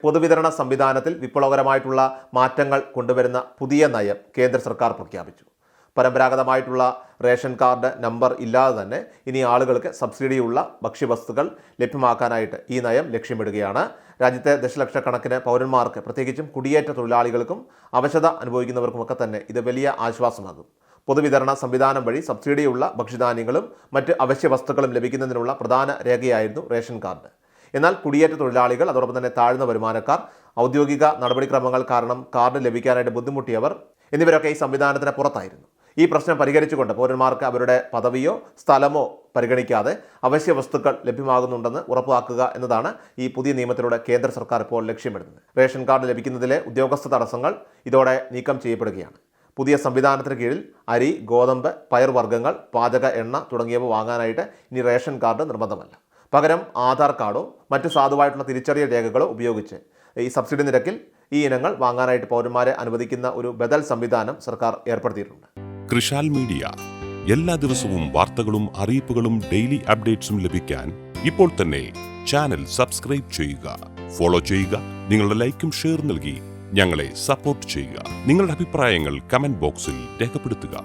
പൊതുവിതരണ സംവിധാനത്തിൽ വിപ്ലവകരമായിട്ടുള്ള മാറ്റങ്ങൾ കൊണ്ടുവരുന്ന പുതിയ നയം കേന്ദ്ര സർക്കാർ പ്രഖ്യാപിച്ചു. പരമ്പരാഗതമായിട്ടുള്ള റേഷൻ കാർഡ് നമ്പർ ഇല്ലാതെ തന്നെ ഇനി ആളുകൾക്ക് സബ്സിഡിയുള്ള ഭക്ഷ്യവസ്തുക്കൾ ലഭ്യമാക്കാനായിട്ട് ഈ നയം ലക്ഷ്യമിടുകയാണ്. രാജ്യത്തെ ദശലക്ഷക്കണക്കിന് പൗരന്മാർക്ക്, പ്രത്യേകിച്ചും കുടിയേറ്റ തൊഴിലാളികൾക്കും അവശത അനുഭവിക്കുന്നവർക്കുമൊക്കെ തന്നെ ഇത് വലിയ ആശ്വാസമാകും. പൊതുവിതരണ സംവിധാനം വഴി സബ്സിഡിയുള്ള ഭക്ഷ്യധാന്യങ്ങളും മറ്റ് അവശ്യ വസ്തുക്കളും ലഭിക്കുന്നതിനുള്ള പ്രധാന രേഖയായിരുന്നു റേഷൻ കാർഡ്. എന്നാൽ കുടിയേറ്റ തൊഴിലാളികൾ, അതോടൊപ്പം തന്നെ താഴ്ന്ന വരുമാനക്കാർ, ഔദ്യോഗിക നടപടിക്രമങ്ങൾ കാരണം കാർഡ് ലഭിക്കാനായിട്ട് ബുദ്ധിമുട്ടിയവർ എന്നിവരൊക്കെ ഈ സംവിധാനത്തിന് പുറത്തായിരുന്നു. ഈ പ്രശ്നം പരിഹരിച്ചുകൊണ്ട് പൗരന്മാർക്ക് അവരുടെ പദവിയോ സ്ഥലമോ പരിഗണിക്കാതെ അവശ്യ വസ്തുക്കൾ ലഭ്യമാകുന്നുണ്ടെന്ന് ഉറപ്പാക്കുക എന്നതാണ് ഈ പുതിയ നിയമത്തിലൂടെ കേന്ദ്ര സർക്കാർ ഇപ്പോൾ ലക്ഷ്യമിടുന്നത്. റേഷൻ കാർഡ് ലഭിക്കുന്നതിലെ ഉദ്യോഗസ്ഥ തടസ്സങ്ങൾ ഇതോടെ നീക്കം ചെയ്യപ്പെടുകയാണ്. പുതിയ സംവിധാനത്തിന് കീഴിൽ അരി, ഗോതമ്പ്, പയർവർഗ്ഗങ്ങൾ, പാചക എണ്ണ തുടങ്ങിയവ വാങ്ങാനായിട്ട് ഇനി റേഷൻ കാർഡ് നിർബന്ധമല്ല. പകരം ആധാർ കാർഡോ മറ്റു സാധുവായിട്ടുള്ള തിരിച്ചറിയൽ രേഖകളോ ഉപയോഗിച്ച് ഈ സബ്സിഡി നിരക്കിൽ ഈ ഇനങ്ങൾ വാങ്ങാനായിട്ട് പൗരന്മാരെ അനുവദിക്കുന്ന ഒരു ബദൽ സംവിധാനം സർക്കാർ ഏർപ്പെടുത്തിയിട്ടുണ്ട്. കൃഷാൽ മീഡിയ എല്ലാ ദിവസവും വാർത്തകളും അറിയിപ്പുകളും ഡെയിലി അപ്ഡേറ്റ്സും ലഭിക്കാൻ ഇപ്പോൾ തന്നെ ചാനൽ സബ്സ്ക്രൈബ് ചെയ്യുക, ഫോളോ ചെയ്യുക. നിങ്ങളുടെ ലൈക്കും ഷെയർ നൽകി ഞങ്ങളെ സപ്പോർട്ട് ചെയ്യുക. നിങ്ങളുടെ അഭിപ്രായങ്ങൾ കമന്റ് ബോക്സിൽ രേഖപ്പെടുത്തുക.